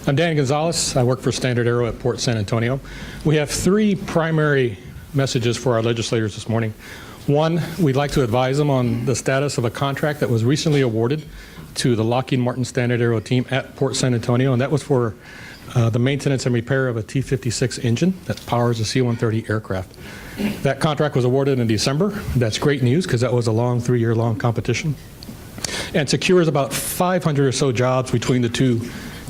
I'm Dan Gonzalez. I work for Standard Aero at Port San Antonio. We have three primary messages for our legislators this morning. One, we'd like to advise them on the status of a contract that was recently awarded to the Lockheed Martin Standard Aero team at Port San Antonio, and that was for the maintenance and repair of a T-56 engine that powers a C-130 aircraft. That contract was awarded in December. That's great news because that was a long, 3-year-long competition, and secures about 500 or so jobs between the two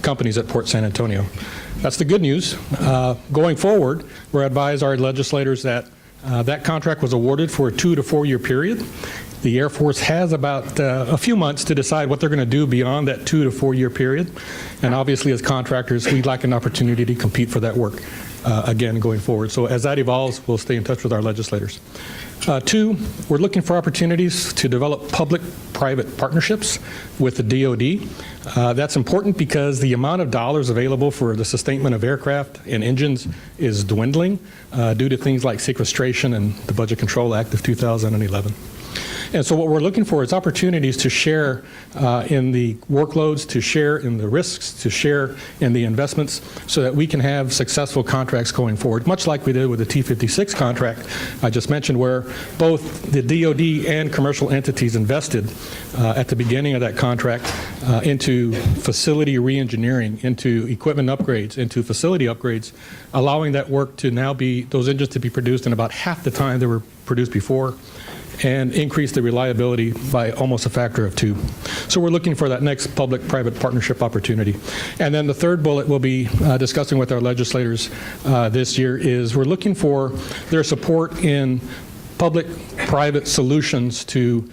companies at Port San Antonio. That's the good news. Going forward, we're advised our legislators that that contract was awarded for a 2 to 4 year period. The Air Force has about a few months to decide what they're going to do beyond that 2 to 4 year period. And obviously, as contractors, we'd like an opportunity to compete for that work again going forward. So as that evolves, we'll stay in touch with our legislators. Two, we're looking for opportunities to develop public-private partnerships with the DoD. That's important because the amount of dollars available for the sustainment of aircraft and engines is dwindling due to things like sequestration and the Budget Control Act of 2011. And so what we're looking for is opportunities to share in the workloads, to share in the risks, to share in the investments so that we can have successful contracts going forward, much like we did with the T-56 contract I just mentioned, where both the DoD and commercial entities invested at the beginning of that contract into facility re-engineering, into equipment upgrades, into facility upgrades, allowing that work to now be, those engines to be produced in about half the time they were produced before, and increase the reliability by almost a factor of 2. So we're looking for that next public-private partnership opportunity. And then the third bullet we'll be discussing with our legislators this year is we're looking for their support in public-private solutions to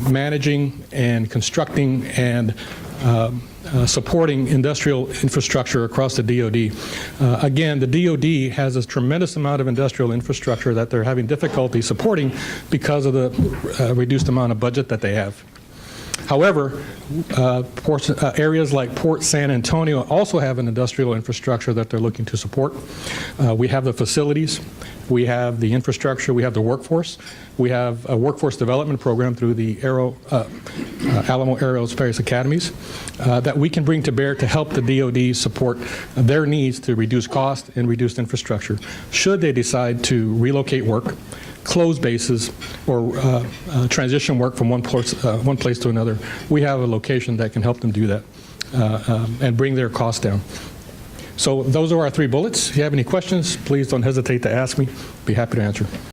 managing and constructing and supporting industrial infrastructure across the DoD. Again, the DoD has a tremendous amount of industrial infrastructure that they're having difficulty supporting because of the reduced amount of budget that they have. However, areas like Port San Antonio also have an industrial infrastructure that they're looking to support. We have the facilities, we have the infrastructure, we have the workforce. We have a workforce development program through the Alamo Aerospace Academies that we can bring to bear to help the DoD support their needs to reduce cost and reduce infrastructure, should they decide to relocate work, close bases, or transition work from one place to another. We have a location that can help them do that and bring their costs down. So those are our three bullets. If you have any questions, please don't hesitate to ask me. Be happy to answer.